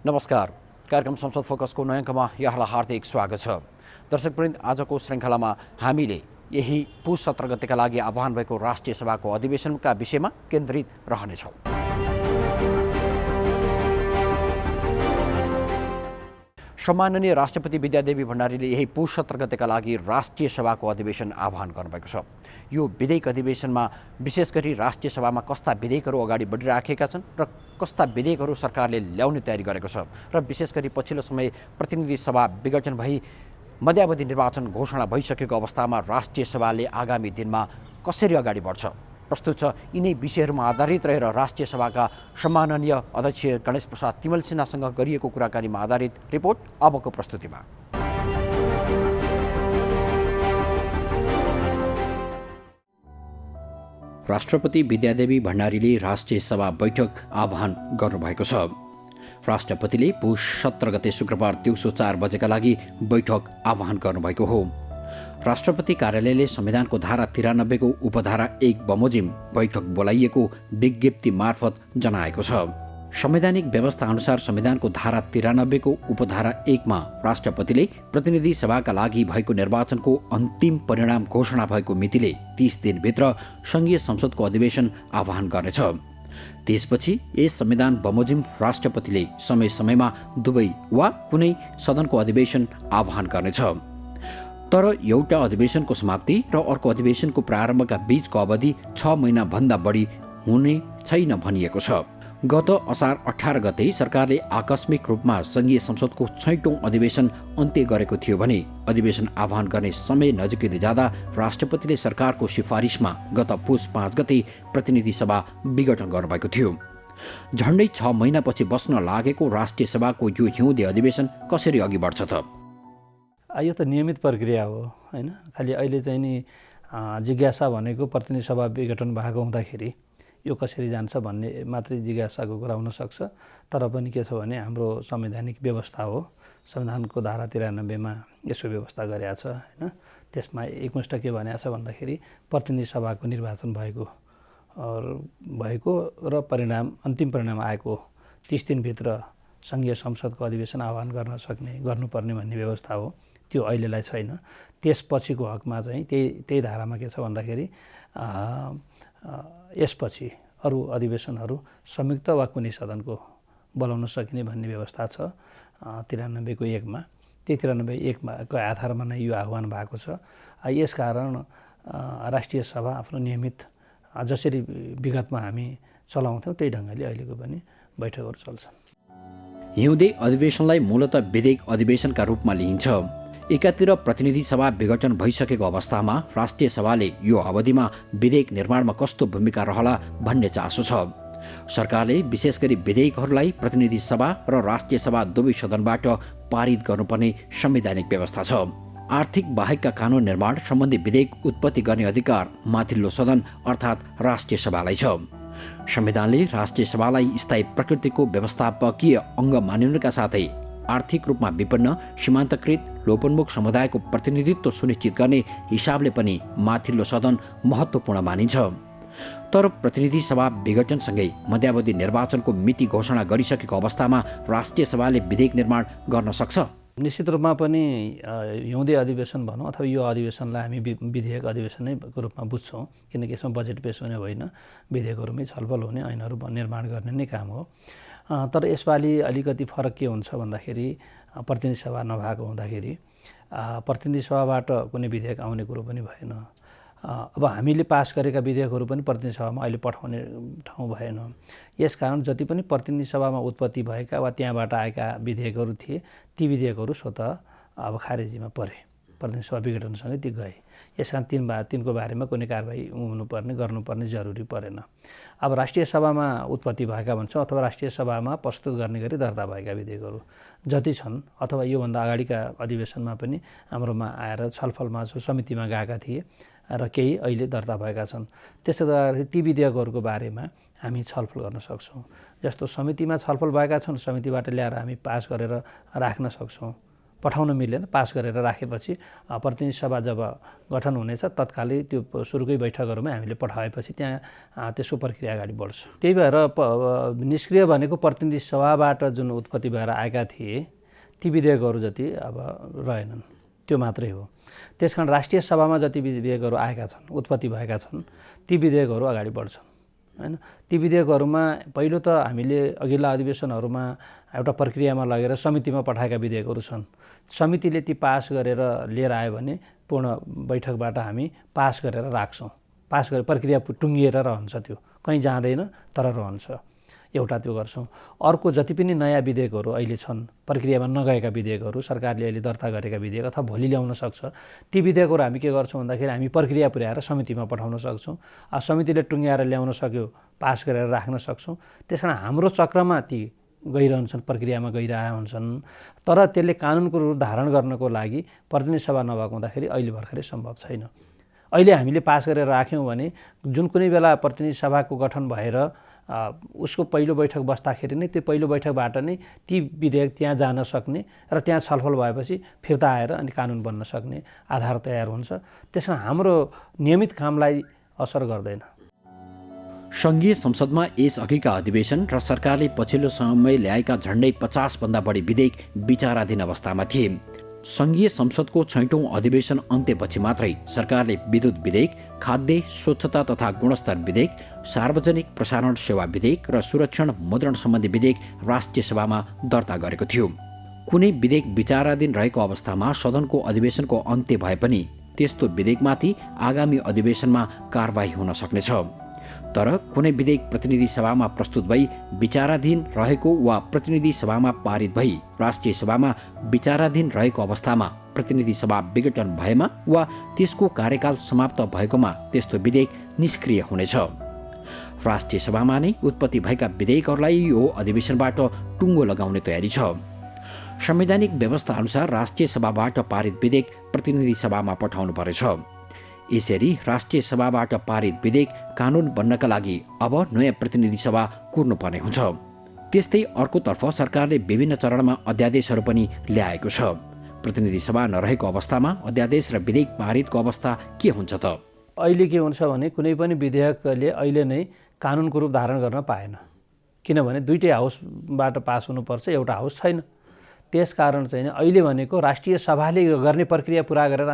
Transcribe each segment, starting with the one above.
नमस्कार। कार्यक्रम संसद फोकसको नयाँ अङ्कमा यहाँलाई हार्दिक स्वागत छ। दर्शकवृन्द, आजको श्रृङ्खलामा हामीले यही पुस 17 गतेका लागि आह्वान भएको राष्ट्रिय सभाको अधिवेशनका विषयमा केन्द्रित रहनेछौँ। सम्माननीय राष्ट्रपति विद्यादेवी भण्डारीले यही पुस 17 गतेका लागि राष्ट्रिय सभाको अधिवेशन आह्वान गर्नुभएको छ। यो विधेयक अधिवेशनमा विशेष गरी राष्ट्रिय सभामा कस्ता विधेयकहरू अगाडि बढिराखेका छन् र कस्ता विधेयकहरू सरकारले ल्याउने तयारी गरेको छ र विशेष गरी पछिल्लो समय प्रतिनिधि सभा विघटन भई मध्यावधि निर्वाचन घोषणा भइसकेको अवस्थामा राष्ट्रिय सभाले आगामी दिनमा कसरी अगाडि बढ्छ प्रस्तुत छ। यिनै विषयहरूमा आधारित रहेर राष्ट्रिय सभाका सम्माननीय अध्यक्ष गणेश प्रसाद तिमल सिन्हासँग गरिएको कुराकानीमा आधारित रिपोर्ट अबको प्रस्तुतिमा। राष्ट्रपति विद्यादेवी भण्डारीले राष्ट्रिय सभा बैठक आह्वान गर्नुभएको छ। राष्ट्रपतिले पुस 17 गते शुक्रबार दिउँसो 4 बजेका लागि बैठक आह्वान गर्नुभएको हो। राष्ट्रपति कार्यालयले संविधानको धारा 93 को उपधारा 1 बमोजिम बैठक बोलाइएको विज्ञप्ति मार्फत जनाएको छ। संवैधानिक व्यवस्था अनुसार संविधानको धारा 93 को उपधारा 1 मा राष्ट्रपतिले प्रतिनिधि सभाका लागि भएको निर्वाचनको अन्तिम परिणाम घोषणा भएको मितिले 30 दिनभित्र संघीय संसदको अधिवेशन आह्वान गर्नेछ। त्यसपछि यस संविधान बमोजिम राष्ट्रपतिले समय समयमा दुवै वा कुनै सदनको अधिवेशन आह्वान गर्नेछ। तर एउटा अधिवेशनको समाप्ति र अर्को अधिवेशनको प्रारम्भका बीचको अवधि 6 महिना भन्दा बढी हुने छैन भनिएको छ। गत असार 18 गते सरकारले आकस्मिक रूपमा संघीय संसदको 6औं अधिवेशन अन्त्य गरेको थियो भने अधिवेशन आह्वान गर्ने समय नजिकै जाँदा राष्ट्रपतिले सरकारको सिफारिसमा गत पुस 5 गते प्रतिनिधि सभा विघटन गर्नुभएको थियो। झण्डै 6 महिनापछि बस्न लागेको राष्ट्रिय सभाको यो हिउँदे अधिवेशन कसरी अघि बढ्छ त? यो त नियमित प्रक्रिया हो हैन। खालि अहिले चाहिँ नि जिज्ञासा भनेको प्रतिनिधि सभा विघटन भएको हुँदाखेरि यो कसरी जान्छ भन्ने मात्रै जिज्ञासाको कुरा हुन सक्छ। तर पनि के छ भने हाम्रो संवैधानिक व्यवस्था हो, संविधानको धारा 93 मा यसो व्यवस्था गरेको छ हैन। त्यसमा एकमुष्ट के भनेको छ भन्दाखेरि प्रतिनिधि सभाको निर्वाचन भएको र अन्तिम परिणाम आएको 30 दिनभित्र संघीय संसदको अधिवेशन आह्वान गर्नुपर्ने भन्ने व्यवस्था हो। त्यो अहिलेलाई छैन। त्यसपछिको हकमा चाहिँ त्यही धारामा के छ भन्दाखेरि यसपछि अरू अधिवेशनहरू संयुक्त वा कुनै सदनको बोलाउन सकिने भन्ने व्यवस्था छ 93 को 1 मा। त्यही 93 1 को आधारमा नै यो आह्वान भएको छ। यसकारण राष्ट्रिय सभा आफ्नो नियमित जसरी विगतमा हामी चलाउँथ्यौँ त्यही ढङ्गले अहिलेको पनि बैठकहरू चल्छन्। हिउँदे अधिवेशनलाई मूलत विधेयक अधिवेशनका रूपमा लिइन्छ। एकातिर प्रतिनिधि सभा विघटन भइसकेको अवस्थामा राष्ट्रिय सभाले यो अवधिमा विधेयक निर्माणमा कस्तो भूमिका रहला भन्ने चासो छ। सरकारले विशेष गरी विधेयकहरूलाई प्रतिनिधि सभा र राष्ट्रिय सभा दुवै सदनबाट पारित गर्नुपर्ने संवैधानिक व्यवस्था छ। आर्थिक बाहेकका कानुन निर्माण सम्बन्धी विधेयक उत्पत्ति गर्ने अधिकार माथिल्लो सदन अर्थात् राष्ट्रिय सभालाई छ। संविधानले राष्ट्रिय सभालाई स्थायी प्रकृतिको व्यवस्थापकीय अङ्ग मानिनुका साथै आर्थिक रूपमा विपन्न सीमान्तकृत लोपोन्मुख समुदायको प्रतिनिधित्व सुनिश्चित गर्ने हिसाबले पनि माथिल्लो सदन महत्त्वपूर्ण मानिन्छ। तर प्रतिनिधि सभा विघटनसँगै मध्यावधि निर्वाचनको मिति घोषणा गरिसकेको अवस्थामा राष्ट्रिय सभाले विधेयक निर्माण गर्न सक्छ? निश्चित रूपमा पनि हिउँदे अधिवेशन भनौँ अथवा यो अधिवेशनलाई हामी विधेयक अधिवेशनको रूपमा बुझ्छौँ, किनकि यसमा बजेट पेश हुने होइन, विधेयकहरूमै छलफल हुने, ऐनहरू निर्माण गर्ने नै काम हो। तर यसपालि अलिकति फरक के हुन्छ भन्दाखेरि प्रतिनिधि सभा नभएको हुँदाखेरि प्रतिनिधि सभाबाट कुनै विधेयक आउने कुरो पनि भएन। अब हामीले पास गरेका विधेयकहरू पनि प्रतिनिधि सभामा अहिले पठाउने ठाउँ भएन। यसकारण जति पनि प्रतिनिधि सभामा उत्पत्ति भएका वा त्यहाँबाट आएका विधेयकहरू थिए ती विधेयकहरू स्वतः अब खारेजीमा परे, प्रतिनिधि सभा विघटनसँगै ती गए। यसकारण तिनको बारेमा कुनै कारबाही गर्नुपर्ने जरुरी परेन। अब राष्ट्रिय सभामा उत्पत्ति भएका भन्छौँ अथवा राष्ट्रिय सभामा प्रस्तुत गर्ने गरी दर्ता भएका विधेयकहरू जति छन् अथवा योभन्दा अगाडिका अधिवेशनमा पनि हाम्रोमा आएर छलफलमा समितिमा गएका थिए र केही अहिले दर्ता भएका छन्। त्यसो गर्दाखेरि ती विधेयकहरूको बारेमा हामी छलफल गर्न सक्छौँ। जस्तो समितिमा छलफल भएका छन्, समितिबाट ल्याएर हामी पास गरेर राख्न सक्छौँ पठाउन मिलेन। पास गरेर राखेपछि प्रतिनिधि सभा जब गठन हुनेछ तत्कालै त्यो सुरुकै बैठकहरूमा हामीले पठाएपछि त्यहाँ त्यसको प्रक्रिया अगाडि बढ्छ। त्यही भएर निष्क्रिय भनेको प्रतिनिधि सभाबाट जुन उत्पत्ति भएर आएका थिए ती विधेयकहरू जति अब रहेनन्, त्यो मात्रै हो। त्यसकारण राष्ट्रिय सभामा जति विधेयकहरू आएका छन्, उत्पत्ति भएका छन्, ती विधेयकहरू अगाडि बढ्छन् हैन। ती विधेयकहरूमा पहिलो त हामीले अघिल्ला अधिवेशनहरूमा एउटा प्रक्रियामा लगेर समितिमा पठाएका विधेयकहरू छन्। समितिले ती पास गरेर लिएर आयो भने पूर्ण बैठकबाट हामी पास गरेर राख्छौँ। पास गरेर प्रक्रिया टुङ्गिएर रहन्छ, त्यो कहीँ जाँदैन तर रहन्छ। एउटा त्यो गर्छौँ। अर्को जति पनि नयाँ विधेयकहरू अहिले छन्, प्रक्रियामा नगएका विधेयकहरू, सरकारले अहिले दर्ता गरेका विधेयक अथवा भोलि ल्याउन सक्छ, ती विधेयकहरू हामी के गर्छौँ भन्दाखेरि हामी प्रक्रिया पुर्याएर समितिमा पठाउन सक्छौँ। समितिले टुङ्ग्याएर ल्याउन सक्यो, पास गरेर राख्न सक्छौँ। त्यस कारण हाम्रो चक्रमा ती गइरहन्छन्, प्रक्रियामा गइरहेका हुन्छन्। तर त्यसले कानुनको रूप धारण गर्नको लागि प्रतिनिधि सभा नभएको हुँदाखेरि अहिले भर्खरै सम्भव छैन। अहिले हामीले पास गरेर राख्यौँ भने जुन कुनै बेला प्रतिनिधि सभाको गठन भएर उसको पहिलो बैठक बस्दाखेरि नै त्यो पहिलो बैठकबाट नै ती विधेयक त्यहाँ जान सक्ने र त्यहाँ छलफल भएपछि फिर्ता आएर अनि कानुन बन्न सक्ने आधार तयार हुन्छ। त्यसमा हाम्रो नियमित कामलाई असर गर्दैन। सङ्घीय संसदमा यसअघिका अधिवेशन र सरकारले पछिल्लो समय ल्याएका झन्डै 50 भन्दा बढी विधेयक विचाराधीन अवस्थामा थिए। सङ्घीय संसदको 6औं अधिवेशन अन्त्यपछि मात्रै सरकारले विद्युत विधेयक, खाद्य स्वच्छता तथा गुणस्तर विधेयक, सार्वजनिक प्रसारण सेवा विधेयक र सुरक्षण मुद्रण सम्बन्धी विधेयक राष्ट्रिय सभामा दर्ता गरेको थियो। कुनै विधेयक विचाराधीन रहेको अवस्थामा सदनको अधिवेशनको अन्त्य भए पनि त्यस्तो विधेयकमाथि आगामी अधिवेशनमा कारबाही हुन सक्नेछ। तर कुनै विधेयक प्रतिनिधि सभामा प्रस्तुत भई विचाराधीन रहेको वा प्रतिनिधि सभामा पारित भई राष्ट्रिय सभामा विचाराधीन रहेको अवस्थामा प्रतिनिधि सभा विघटन भएमा वा त्यसको कार्यकाल समाप्त भएकोमा त्यस्तो विधेयक निष्क्रिय हुनेछ। राष्ट्रिय सभामा नै उत्पत्ति भएका विधेयकहरूलाई यो अधिवेशनबाट टुङ्गो लगाउने तयारी छ। संवैधानिक व्यवस्था अनुसार राष्ट्रिय सभाबाट पारित विधेयक प्रतिनिधि सभामा पठाउनु पर्नेछ। यसरी राष्ट्रिय सभाबाट पारित विधेयक कानुन बन्नका लागि अब नयाँ प्रतिनिधि सभा कुर्नुपर्ने हुन्छ। त्यस्तै अर्कोतर्फ सरकारले विभिन्न चरणमा अध्यादेशहरू पनि ल्याएको छ। प्रतिनिधि सभा नरहेको अवस्थामा अध्यादेश र विधेयक पारितको अवस्था के हुन्छ त? अहिले के हुन्छ भने कुनै पनि विधेयकले अहिले नै कानुनको रूप धारण गर्न पाएन, किनभने दुईटै हाउसबाट पास हुनुपर्छ, एउटा हाउस छैन। त्यस कारण चाहिँ अहिले भनेको राष्ट्रिय सभाले गर्ने प्रक्रिया पुरा गरेर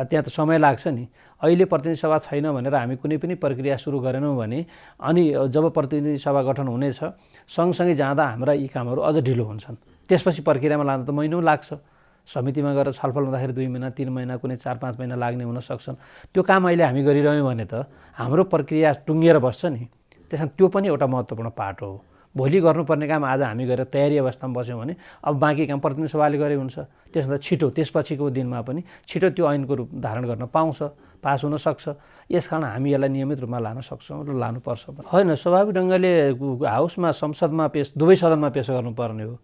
त्यहाँ त समय लाग्छ नि। अहिले प्रतिनिधि सभा छैन भनेर हामी कुनै पनि प्रक्रिया सुरु गरेनौँ भने अनि जब प्रतिनिधि सभा गठन हुनेछ सँगसँगै जाँदा हाम्रा यी कामहरू अझ ढिलो हुन्छन्। त्यसपछि प्रक्रियामा लाँदा त महिनौँ लाग्छ। समितिमा गएर छलफल हुँदाखेरि 2 महिना 3 महिना कुनै 4-5 महिना लाग्ने हुन सक्छन्। त्यो काम अहिले हामी गरिरह्यौँ भने त हाम्रो प्रक्रिया टुङ्गिएर बस्छ नि। त्यसमा त्यो पनि एउटा महत्त्वपूर्ण पार्ट हो। भोलि गर्नुपर्ने काम आज हामी गरेर तयारी अवस्थामा बस्यौँ भने अब बाँकी काम प्रतिनिधि सभाले गरे हुन्छ। त्यसमा छिटो त्यसपछिको दिनमा पनि छिटो त्यो ऐनको रूप धारण गर्न पाउँछ, पास हुन सक्छ। यसकारण हामी यसलाई नियमित रूपमा लान सक्छौँ र लानुपर्छ। होइन, स्वाभाविक ढङ्गले हाउसमा संसदमा पेश, दुवै सदनमा पेश गर्नुपर्ने हो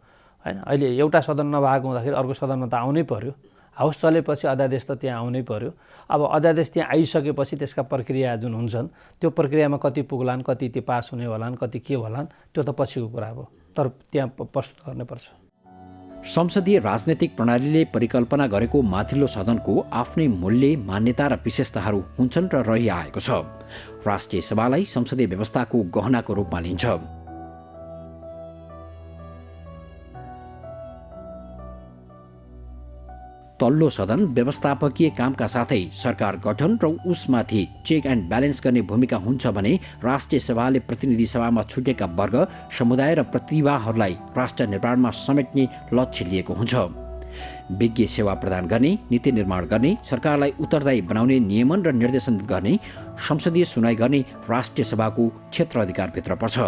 होइन। अहिले एउटा सदन नभएको हुँदाखेरि अर्को सदनमा त आउनै पर्यो। हाउस चलेपछि अध्यादेश त त्यहाँ आउनै पर्यो। अब अध्यादेश त्यहाँ आइसकेपछि त्यसका प्रक्रिया जुन हुन्छन् त्यो प्रक्रियामा कति पुग्लान्, कति त्यो पास हुने होलान्, कति के होलान्, त्यो त पछिको कुरा हो। तर त्यहाँ प्रस्तुत गर्नुपर्छ। संसदीय राजनैतिक प्रणालीले परिकल्पना गरेको माथिल्लो सदनको आफ्नै मूल्य, मान्यता र विशेषताहरू हुन्छन् र रहिआएको छ। राष्ट्रिय सभालाई संसदीय व्यवस्थाको गहनाको रूपमा लिन्छ। तल्लो सदन व्यवस्थापकीय कामका साथै सरकार गठन र उसमाथि चेक एन्ड ब्यालेन्स गर्ने भूमिका हुन्छ भने राष्ट्रिय सभाले प्रतिनिधि सभामा छुटेका वर्ग, समुदाय र प्रतिभाहरूलाई राष्ट्र निर्माणमा समेट्ने लक्ष्य लिएको हुन्छ। विज्ञ सेवा प्रदान गर्ने, नीति निर्माण गर्ने, सरकारलाई उत्तरदायी बनाउने, नियमन र निर्देशन गर्ने, संसदीय सुनाइ गर्ने राष्ट्रिय सभाको क्षेत्र अधिकारभित्र पर्छ।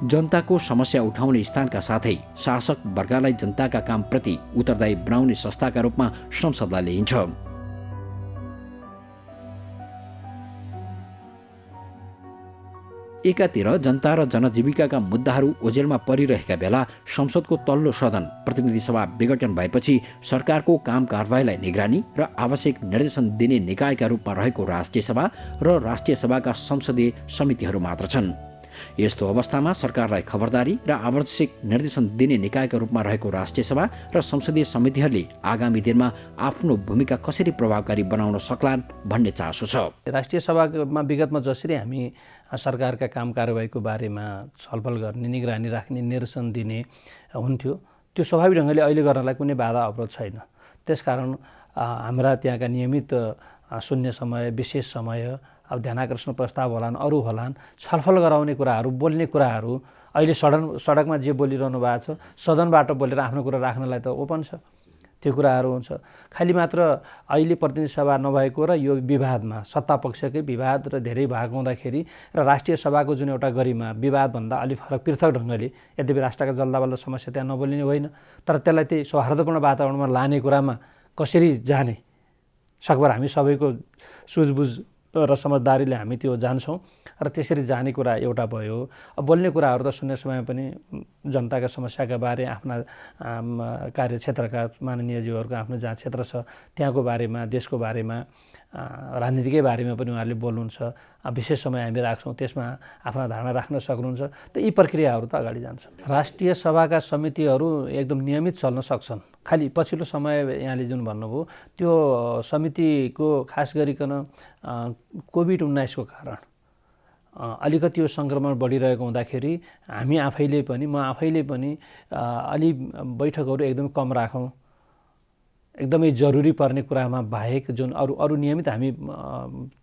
जनताको समस्या उठाउने स्थानका साथै शासक वर्गलाई जनताका कामप्रति उत्तरदायी बनाउने संस्थाका रूपमा संसदलाई लिइन्छ। एकातिर जनता र जनजीविकाका मुद्दाहरू ओझेलमा परिरहेका बेला संसदको तल्लो सदन प्रतिनिधि सभा विघटन भएपछि सरकारको काम कारबाहीलाई निगरानी र आवश्यक निर्देशन दिने निकायका रूपमा रहेको राष्ट्रिय सभा र राष्ट्रिय सभाका संसदीय समितिहरू मात्र छन्। यस्तो अवस्थामा सरकारलाई खबरदारी र आवश्यक निर्देशन दिने निकायका रूपमा रहेको राष्ट्रिय सभा र संसदीय समितिहरूले आगामी दिनमा आफ्नो भूमिका कसरी प्रभावकारी बनाउन सक्लान् भन्ने चासो छ। राष्ट्रिय सभामा विगतमा जसरी हामी सरकारका काम कारबाहीको बारेमा छलफल गर्ने, निगरानी राख्ने, निर्देशन दिने हुन्थ्यो, त्यो स्वाभाविक ढङ्गले अहिले गर्नलाई कुनै बाधा अवरोध छैन। त्यसकारण हाम्रा त्यहाँका नियमित शून्य समय, विशेष समय, अब ध्यानाकर्षण प्रस्ताव होलान्, अरू होलान्, छलफल गराउने कुराहरू, बोल्ने कुराहरू अहिले सडकमा जे बोलिरहनु भएको छ, सदनबाट बोलेर आफ्नो कुरा राख्नलाई त ओपन छ, त्यो कुराहरू हुन्छ। खालि मात्र अहिले प्रतिनिधि सभा नभएको र यो विवादमा सत्तापक्षकै विवाद र धेरै भाग हुँदाखेरि र राष्ट्रिय सभाको जुन एउटा गरिमा विवादभन्दा अलिक फरक पृथक ढङ्गले, यद्यपि राष्ट्रका जल्दाबल्दा समस्या त्यहाँ नबोलिने होइन, तर त्यसलाई त्यही सौहार्दपूर्ण वातावरणमा लाने कुरामा कसरी जाने सकभर हामी सबैको सुझबुझ र समझदारीले हामी त्यो जान्छौँ र त्यसरी जाने कुरा एउटा भयो। अब बोल्ने कुराहरू त शून्य समय पनि जनताका समस्याका बारे, आफ्ना कार्यक्षेत्रका माननीयज्यूहरूको आफ्नो जहाँ क्षेत्र छ त्यहाँको बारेमा, देशको बारेमा, राजनीतिकै बारेमा पनि उहाँहरूले बोल्नुहुन्छ। विशेष समय हामी राख्छौँ, त्यसमा आफ्ना धारणा राख्न सक्नुहुन्छ। त यी प्रक्रियाहरू त अगाडि जान्छन्। राष्ट्रिय सभाका समितिहरू एकदम नियमित चल्न सक्छन्। खालि पछिल्लो समय यहाँले जुन भन्नुभयो त्यो समितिको खास गरिकन कोभिड-19को कारण अलिकति यो सङ्क्रमण बढिरहेको हुँदाखेरि हामी आफैले पनि, म आफैले पनि अलि बैठकहरू एकदमै कम राखौँ। एकदमै जरुरी पर्ने कुरामा बाहेक जुन अरू नियमित हामी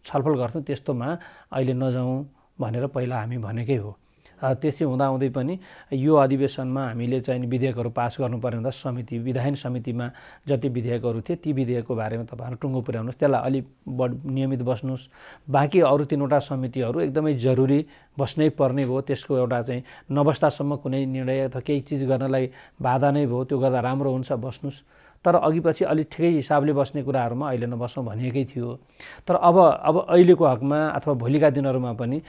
छलफल गर्थ्यौँ त्यस्तोमा अहिले नजाउँ भनेर पहिला हामी भनेकै हो। त्यसै हुँदाहुँदै पनि यो अधिवेशनमा हामीले चाहिँ विधेयकहरू पास गर्नुपर्ने हुँदा विधायन समितिमा जति विधेयकहरू थिए ती विधेयकको बारेमा तपाईँहरू टुङ्गो पुर्याउनुहोस्, त्यसलाई अलिक नियमित बस्नुहोस्। बाँकी अरू 3वटा समितिहरू एकदमै जरुरी बस्नै पर्ने भयो, त्यसको एउटा चाहिँ नबस्दासम्म कुनै निर्णय अथवा केही चिज गर्नलाई बाधा नै भयो, त्यो गर्दा राम्रो हुन्छ, बस्नुहोस्। तर अघि पछि अलिक ठिकै हिसाबले बस्ने कुराहरूमा अहिले नबस्नु भनिएकै थियो। तर अब अहिलेको हकमा अथवा भोलिका दिनहरूमा पनि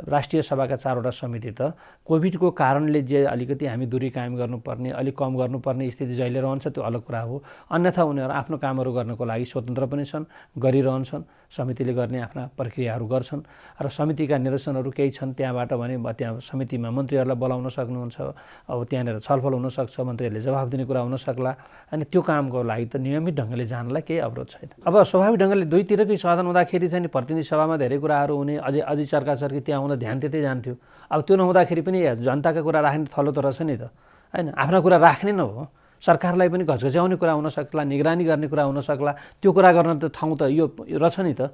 राष्ट्रिय सभाका 4वटा समिति त कोभिडको कारणले जे अलिकति हामी दूरी कायम गर्नुपर्ने, अलिक कम गर्नुपर्ने स्थिति जहिले रहन्छ त्यो अलग कुरा हो। अन्यथा उनीहरू आफ्नो कामहरू गर्नको लागि स्वतन्त्र पनि छन्, गरिरहन्छन्, समितिले गर्ने आफ्ना प्रक्रियाहरू गर्छन् र समितिका निर्देशनहरू केही छन् त्यहाँबाट भने त्यहाँ समितिमा मन्त्रीहरूलाई बोलाउन सक्नुहुन्छ। अब त्यहाँनिर छलफल हुनसक्छ, मन्त्रीहरूले जवाफ दिने कुरा हुन सक्ला, अनि त्यो कामको लागि त नियमित ढङ्गले जानलाई केही अवरोध छैन। अब स्वाभाविक ढङ्गले दुईतिरकै साधन हुँदाखेरि चाहिँ प्रतिनिधि सभामा धेरै कुराहरू हुने, अझै चर्काचर्की त्यहाँ हुँदा ध्यान त्यतै जान्थ्यो। अब त्यो नहुँदाखेरि पनि जनताका कुरा राख्ने थलो त रहेछ नि त, होइन? आफ्ना कुरा राख्ने न हो, सरकारलाई पनि घचघच्याउने कुरा हुन सक्ला, निगरानी गर्ने कुरा हुन सक्ला, त्यो कुरा गर्न त ठाउँ त यो रहेछ नि त।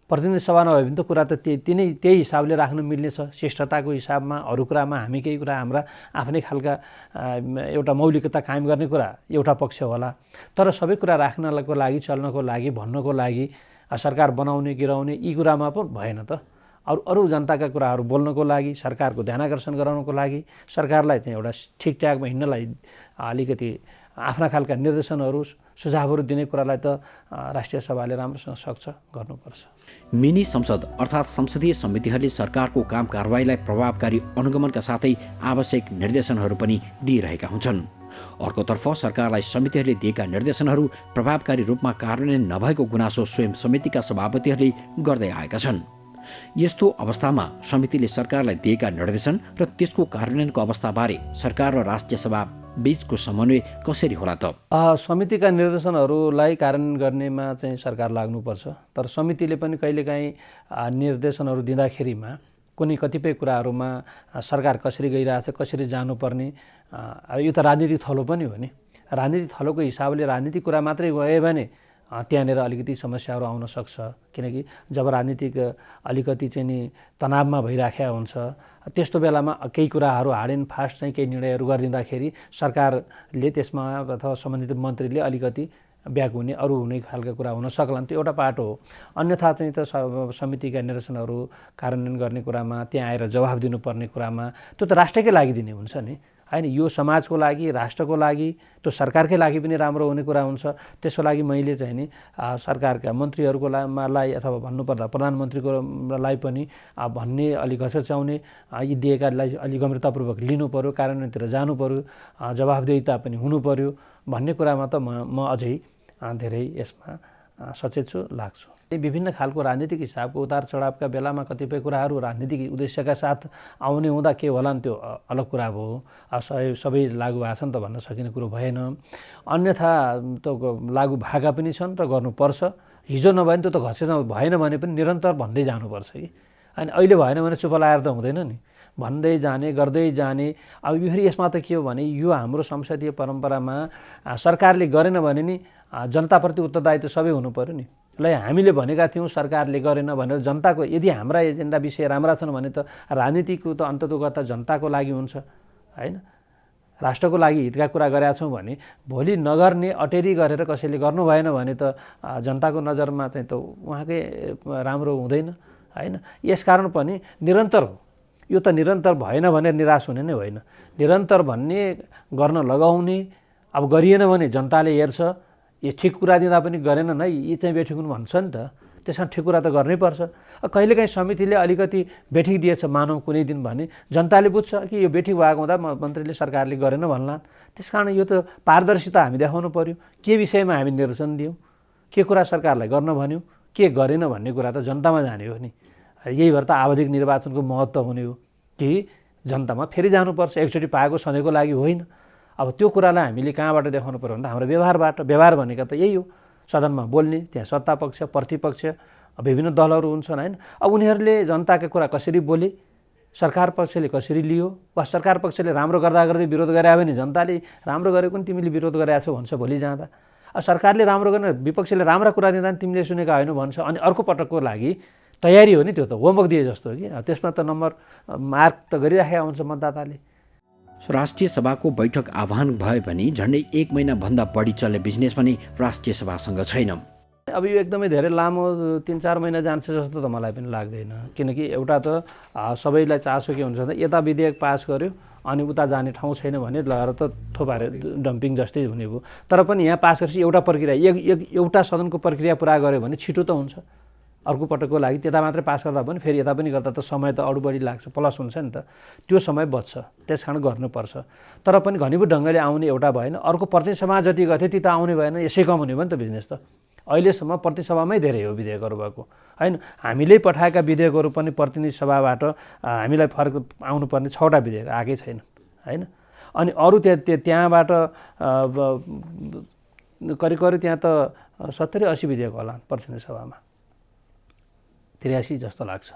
प्रतिनिधि सभा नभए पनि त कुरा त त्यही हिसाबले राख्न मिल्ने छ, शिष्टताको हिसाबमा। अरू कुरामा हामी केही कुरा हाम्रा आफ्नै खालका एउटा मौलिकता कायम गर्ने कुरा एउटा पक्ष होला, तर सबै कुरा राख्नको लागि, चल्नको लागि, भन्नको लागि सरकार बनाउने, गिराउने यी कुरामा पो भएन त। अरू जनताका कुराहरू बोल्नको लागि, सरकारको ध्यानाकर्षण गराउनको लागि, सरकारलाई चाहिँ एउटा ठिकठाकमा हिँड्नलाई अलिकति आफ्ना खालका निर्देशनहरू, सुझावहरू दिने कुरालाई त राष्ट्रिय सभाले राम्रोसँग सक्छ, गर्नुपर्छ। मिनी संसद अर्थात् संसदीय समितिहरूले सरकारको काम कारबाहीलाई प्रभावकारी अनुगमनका साथै आवश्यक निर्देशनहरू पनि दिइरहेका हुन्छन्। अर्कोतर्फ सरकारलाई समितिहरूले दिएका निर्देशनहरू प्रभावकारी रूपमा कार्यान्वयन नभएको गुनासो स्वयं समितिका सभापतिहरूले गर्दै आएका छन्। यस्तो अवस्थामा समितिले सरकारलाई दिएका निर्देशन र त्यसको कार्यान्वयनको अवस्थाबारे सरकार र राष्ट्रिय सभा बीचको समन्वय कसरी होला त? समितिका निर्देशनहरूलाई कार्यान्वयन गर्नेमा चाहिँ सरकार लाग्नुपर्छ, तर समितिले पनि कहिलेकाहीँ निर्देशनहरू दिँदाखेरिमा कुनै कतिपय कुराहरूमा सरकार कसरी गइरहेछ, कसरी जानुपर्ने, यो त राजनीतिक थलो पनि हो नि। राजनीतिक थलोको हिसाबले राजनीतिक कुरा मात्रै गयो भने त्यहाँनिर अलिकति समस्याहरू आउन सक्छ, किनकि जब राजनीतिक अलिकति चाहिँ नि तनावमा भइराखेको हुन्छ त्यस्तो बेलामा केही कुराहरू हार्ड एन्ड फास्ट चाहिँ केही निर्णयहरू गरिदिँदाखेरि सरकारले त्यसमा अथवा सम्बन्धित मन्त्रीले अलिकति ब्याक हुने, अरू हुने खालका कुरा हुन सक्लान्, त्यो एउटा पाटो हो। अन्यथा चाहिँ त समितिका निर्देशनहरू कार्यान्वयन गर्ने कुरामा, त्यहाँ आएर जवाफ दिनुपर्ने कुरामा त्यो त राष्ट्रकै लागि दिने हुन्छ नि, होइन? यो समाजको लागि, राष्ट्रको लागि, त्यो सरकारकै लागि पनि राम्रो हुने कुरा हुन्छ। त्यसको लागि मैले चाहिँ नि सरकारका मन्त्रीहरूको लाई अथवा भन्नुपर्दा प्रधानमन्त्रीकोलाई पनि भन्ने, अलिक घचघच्याउने, यी दिएकालाई अलिक गम्भीरतापूर्वक लिनु पऱ्यो, कार्यान्वयनतिर जानु पऱ्यो, जवाफदेहिता पनि हुनु पऱ्यो भन्ने कुरामा त म अझै धेरै यसमा सचेत छु, लाग्छु। विभिन्न खालको राजनीतिक हिसाबको उतार चढावका बेलामा कतिपय कुराहरू राजनीतिक उद्देश्यका साथ आउने हुँदा के होला नि त्यो अलग कुरा भयो। सबै लागु भएको छ नि त भन्न सकिने कुरो भएन। अन्यथा त लागु भएका पनि छन् र गर्नुपर्छ। हिजो नभए नि त्यो त घसेमा भएन भने पनि निरन्तर भन्दै जानुपर्छ कि। अनि अहिले भएन भने चुप लाएर त हुँदैन नि, भन्दै जाने गर्दै जाने। अब फेरि यसमा त के हो भने यो हाम्रो संसदीय परम्परामा सरकारले गरेन भने नि जनताप्रति उत्तरदायित्व सबै हुनु पर्यो नि। ल हामीले भनेका थियौँ सरकारले गरेन भनेर जनताको, यदि हाम्रा एजेन्डा विषय राम्रा छन् भने त राजनीतिको त अन्ततोगत जनताको लागि हुन्छ होइन, राष्ट्रको लागि हितका कुरा गरेका छौँ भने भोलि नगर्ने अटेरी गरेर कसैले गर्नु भएन भने त जनताको नजरमा चाहिँ त उहाँकै राम्रो हुँदैन होइन। यसकारण पनि निरन्तर हो यो त, निरन्तर भएन भने निराश हुने नै होइन। निरन्तर भन्ने गर्न लगाउने, अब गरिएन भने जनताले हेर्छ, यो ठिक कुरा दिँदा पनि गरेन नै यी चाहिँ बेठिक हुनु भन्छ नि त। त्यस कारण ठिक कुरा त गर्नै पर्छ। कहिलेकाहीँ समितिले अलिकति बेठिक दिएछ मानौँ कुनै दिन भने जनताले बुझ्छ कि यो बेठिक भएको हुँदा मन्त्रीले सरकारले गरेन भन्ला। त्यस कारण यो त पारदर्शिता हामी देखाउनु पर्यो। के विषयमा हामी निर्देशन दियौँ, के कुरा सरकारलाई गर्न भन्यौँ, के गरेन भन्ने कुरा त जनतामा जाने हो नि। यही भएर त आवधिक निर्वाचनको महत्त्व हुने हो कि जनतामा फेरि जानुपर्छ, एकचोटि पाएको सधैँको लागि होइन। अब त्यो कुरालाई हामीले कहाँबाट देखाउनु पर्यो भन्दा हाम्रो व्यवहारबाट। व्यवहार भनेको त यही हो, सदनमा बोल्ने, त्यहाँ सत्तापक्ष प्रतिपक्ष विभिन्न दलहरू हुन्छन् होइन। अब उनीहरूले जनताका कुरा कसरी बोले, सरकार पक्षले कसरी लियो, वा सरकार पक्षले राम्रो गर्दा गर्दै विरोध गरे भने जनताले राम्रो गरेको नि तिमीले विरोध गरेका छौ भन्छ भोलि जाँदा। सरकारले राम्रो गर्ने विपक्षले राम्रा कुरा दिँदा नि तिमीले सुनेका होइन भन्छ। अनि अर्को पटकको लागि तयारी हो नि, त्यो त होमवर्क दिए जस्तो हो कि। त्यसमा त नम्बर मार्क त गरिराखेका हुन्छ मतदाताले। राष्ट्रिय सभाको बैठक आह्वान भयो भने झन्डै 1 महिनाभन्दा बढी चल्ने बिजनेस पनि राष्ट्रिय सभासँग छैन। अब यो एकदमै धेरै लामो 3-4 महिना जान्छ जस्तो त मलाई पनि लाग्दैन। किनकि एउटा त सबैलाई चासो के हुन्छ त, यता विधेयक पास गर्यो अनि उता जाने ठाउँ छैन भने लगेर त थोपारे डम्पिङ जस्तै हुने भयो। तर पनि यहाँ पास गरेपछि एउटा प्रक्रिया एउटा सदनको प्रक्रिया पुरा गर्यो भने छिटो त हुन्छ। अर्को पटकको लागि त्यता मात्रै पास गर्दा पनि फेरि यता पनि गर्दा त समय त अरू बढी लाग्छ, प्लस हुन्छ नि त, त्यो समय बच्छ। त्यस कारण गर्नुपर्छ। तर पनि घनीभूत ढङ्गले आउने एउटा भएन, अर्को प्रतिसभा जति गर्थ्यो ती त आउने भएन, यसै कम हुने भयो नि त बिजनेस त। अहिलेसम्म प्रतिसभामै धेरै हो विधेयकहरू भएको होइन। हामीले पठाएका विधेयकहरू पनि प्रतिनिधि सभाबाट हामीलाई फरक आउनुपर्ने 6वटा विधेयक आएकै छैन होइन। अनि अरू त्यहाँबाट करिब त्यहाँ त 70-80 विधेयक होला प्रतिनिधि सभामा, 83 जस्तो लाग्छ।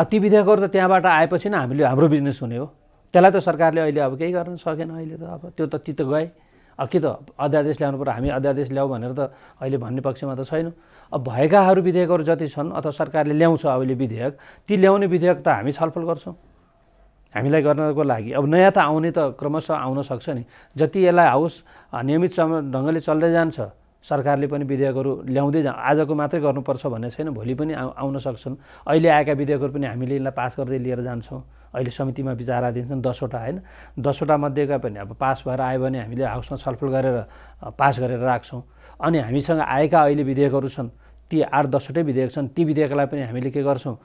ती विधेयकहरू त त्यहाँबाट आएपछि नै हाम्रो बिजनेस हुने हो। त्यसलाई त सरकारले अहिले अब केही गर्न सकेन। अहिले त अब त्यो त ती त गए। कि त अध्यादेश ल्याउनु पर्यो, हामी अध्यादेश ल्याऊ भनेर त अहिले भन्ने पक्षमा त छैन। अब भएकाहरू विधेयकहरू जति छन् अथवा सरकारले ल्याउँछ अहिले विधेयक, ती ल्याउने विधेयक त हामी छलफल गर्छौँ हामीलाई गर्नको लागि। अब नयाँ त आउने त क्रमशः आउन सक्छ नि। जति यसलाई हाउस नियमित ढङ्गले चल्दै जान्छ, सरकारले पनि विधेयकहरू ल्याउँदै आजको मात्रै गर्नुपर्छ भन्ने छैन, भोलि पनि आउन सक्छन्। अहिले आएका विधेयकहरू पनि हामीले यसलाई पास गर्दै लिएर जान्छौँ। अहिले समितिमा विचाराधीन छन् 10वटा होइन। 10वटा मध्येका पनि अब पास भएर आयो भने हामीले हाउसमा छलफल गरेर पास गरेर राख्छौँ। अनि हामीसँग आएका अहिले विधेयकहरू छन्, ती 8-10वटै विधेयक छन्। ती विधेयकलाई पनि हामीले के गर्छौँ,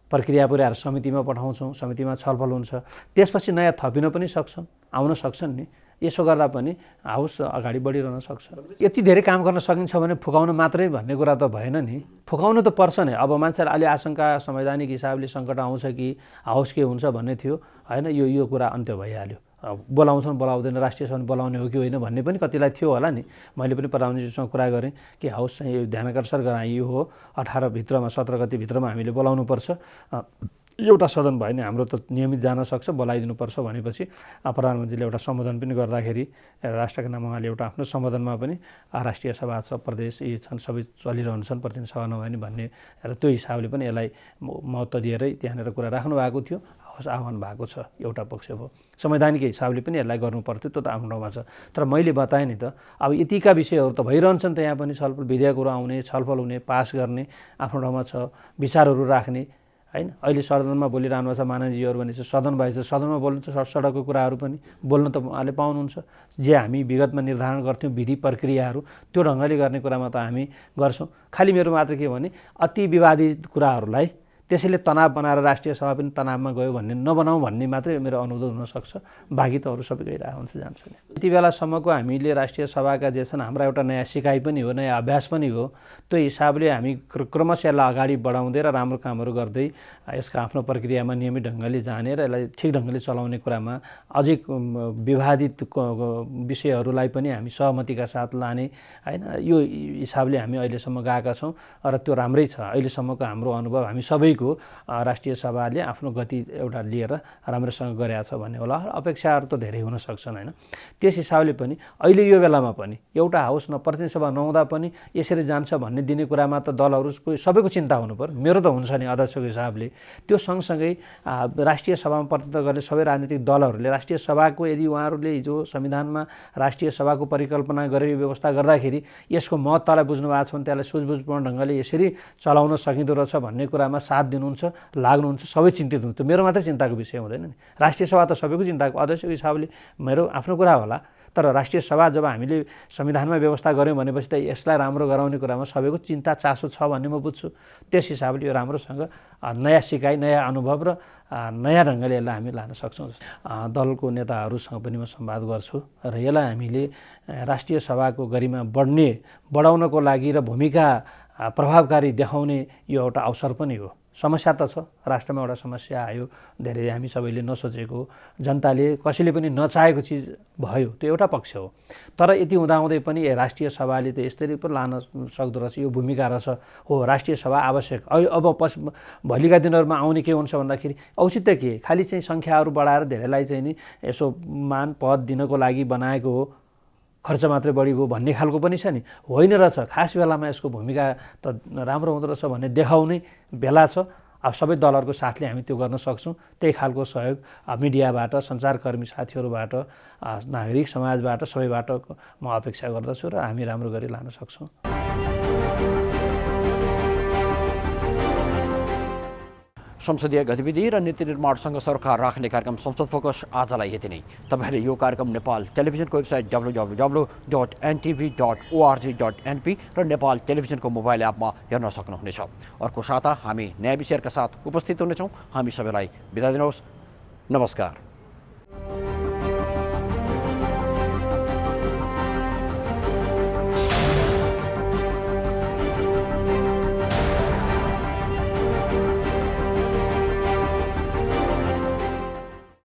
प्रक्रिया पुर्याएर समितिमा पठाउँछौँ, समितिमा छलफल हुन्छ। त्यसपछि नयाँ थपिन पनि सक्छन्, आउन सक्छन् नि। यसो गर्दा पनि हाउस अगाडि बढिरहन सक्छ। यति धेरै काम गर्न सकिन्छ भने फुकाउन मात्रै भन्ने कुरा त भएन नि, फुकाउनु त पर्छ नि। अब मान्छेलाई अलि आशंका संवैधानिक हिसाबले सङ्कट आउँछ कि हाउस के हुन्छ भन्ने थियो होइन। यो कुरा अन्त्य भइहाल्यो। बोलाउँछन् बोलाउँदैन, राष्ट्रिय सभा बोलाउने हो कि होइन भन्ने पनि कतिलाई थियो होला नि। मैले पनि प्रधानमन्त्रीसँग कुरा गरेँ कि हाउस चाहिँ यो ध्यानाकर्षण गराइयो हो, 18 भित्रमा 17 गति भित्रमा हामीले बोलाउनुपर्छ। एउटा सदन भयो भने हाम्रो त नियमित जान सक्छ, बोलाइदिनुपर्छ भनेपछि प्रधानमन्त्रीले एउटा सम्बोधन पनि गर्दाखेरि राष्ट्रका नाम उहाँले एउटा आफ्नो सम्बोधनमा पनि राष्ट्रिय सभा छ, प्रदेश यी छन्, सबै चलिरहन्छन्, प्रतिनिधि सभा नभए नि भन्ने र त्यो हिसाबले पनि यसलाई महत्त्व दिएरै त्यहाँनिर कुरा राख्नु भएको थियो। हाउस आह्वान भएको छ, एउटा पक्ष भयो। संवैधानिक हिसाबले पनि यसलाई गर्नुपर्थ्यो, त्यो त आफ्नो ठाउँमा छ। तर मैले बताएँ नि त, अब यतिका विषयहरू त भइरहन्छन् त, यहाँ पनि छलफल, विधेयकहरू आउने, छलफल हुने, पास गर्ने आफ्नो ठाउँमा छ, विचारहरू राख्ने होइन। अहिले सदनमा बोलिरहनु भएको छ मानवजीहरू भने चाहिँ सदन भएछ, सदनमा बोल्नु त सडकको कुराहरू पनि बोल्न त उहाँले पाउनुहुन्छ। जे हामी विगतमा निर्धारण गर्थ्यौँ विधि प्रक्रियाहरू, त्यो ढङ्गले गर्ने कुरामा त हामी गर्छौँ। खालि मेरो मात्र के भने अति विवादित कुराहरूलाई त्यसैले तनाव बनाएर राष्ट्रिय सभा पनि तनावमा गयो भन्ने नबनाऊ भन्ने मात्रै मेरो अनुरोध हुनसक्छ। बाँकी त अरू सबै गइरहेको हुन्छ जान्छ नि। यति बेलासम्मको हामीले राष्ट्रिय सभाका जे छन् हाम्रा एउटा नयाँ सिकाइ पनि हो, नयाँ अभ्यास पनि हो। त्यो हिसाबले हामी क्रमशः यसलाई अगाडि बढाउँदै र राम्रो कामहरू गर्दै यसका आफ्नो प्रक्रियामा नियमित ढङ्गले जाने र यसलाई ठिक ढङ्गले चलाउने कुरामा अझै विवादित विषयहरूलाई पनि हामी सहमतिका साथ लाने होइन, यो हिसाबले हामी अहिलेसम्म गएका छौँ र त्यो राम्रै छ। अहिलेसम्मको हाम्रो अनुभव हामी सबैको राष्ट्रिय सभाले आफ्नो गति एउटा लिएर राम्रोसँग गरेको छ भन्ने होला। अपेक्षाहरू त धेरै हुन सक्छन् होइन। त्यस हिसाबले पनि अहिले यो बेलामा पनि एउटा हाउस प्रतिनिधि सभा नहुँदा पनि यसरी जान्छ भन्ने दिने कुरामा त दलहरूको सबैको चिन्ता हुनु पर्यो। मेरो त हुन्छ नि अध्यक्षको हिसाबले। त्यो सँगसँगै राष्ट्रिय सभामा प्रतिनिधित्व गर्ने सबै राजनीतिक दलहरूले राष्ट्रिय सभाको यदि उहाँहरूले हिजो संविधानमा राष्ट्रिय सभाको परिकल्पना गरेर व्यवस्था गर्दाखेरि यसको महत्त्वलाई बुझ्नु भएको छ भने त्यसलाई सुझबुझपूर्ण ढङ्गले यसरी चलाउन सकिँदो रहेछ भन्ने कुरामा साथ दिनुहुन्छ, लाग्नुहुन्छ, सबै चिन्तित हुनुहुन्छ। मेरो मात्रै चिन्ताको विषय हुँदैन नि। राष्ट्रिय सभा त सबैको चिन्ताको, अध्यक्षको हिसाबले मेरो आफ्नो कुरा होला। तर राष्ट्रिय सभा जब हामीले संविधानमा व्यवस्था गऱ्यौँ भनेपछि त यसलाई राम्रो गराउने कुरामा सबैको चिन्ता चासो छ भन्ने म बुझ्छु। त्यस हिसाबले यो राम्रोसँग नयाँ सिकाइ, नयाँ अनुभव र नयाँ ढङ्गले यसलाई हामी लान सक्छौँ। दलको नेताहरूसँग पनि म संवाद गर्छु र यसलाई हामीले राष्ट्रिय सभाको गरिमा बढाउनको लागि र भूमिका प्रभावकारी देखाउने यो एउटा अवसर पनि हो। समस्या त छ, राष्ट्रमा एउटा समस्या आयो, धेरै हामी सबैले नसोचेको, जनताले कसैले पनि नचाहेको चिज भयो, त्यो एउटा पक्ष हो। तर यति हुँदाहुँदै पनि राष्ट्रिय सभाले त यसरी पो लान सक्दो रहेछ, यो भूमिका रहेछ। हो, राष्ट्रिय सभा आवश्यक। अब भोलिका दिनहरूमा आउने के हुन्छ भन्दाखेरि औचित्य के, खालि चाहिँ सङ्ख्याहरू बढाएर धेरैलाई चाहिँ नि यसो मान पद दिनको लागि बनाएको हो, खर्च मात्रै बढी भयो भन्ने खालको पनि छ नि, होइन रहेछ। खास बेलामा यसको भूमिका त राम्रो हुँदो रहेछ भन्ने देखाउने बेला छ। अब सबै दलहरूको साथले हामी त्यो गर्न सक्छौँ। त्यही खालको सहयोग मिडियाबाट, सञ्चारकर्मी साथीहरूबाट, नागरिक समाजबाट, सबैबाट म अपेक्षा गर्दछु र हामी राम्रो गरी लान सक्छौँ। संसदीय गतिविधि र नीति निर्माणसँग सरकार राख्ने कार्यक्रम संसद फोकस आजलाई यति नै। तपाईँले यो कार्यक्रम नेपाल टेलिभिजनको वेबसाइट www.ntv.org.np र नेपाल टेलिभिजनको मोबाइल एपमा हेर्न सक्नुहुनेछ। अर्को साता हामी नयाँ विषयका साथ उपस्थित हुनेछौँ। हामी सबैलाई बिदा दिनुहोस्। नमस्कार।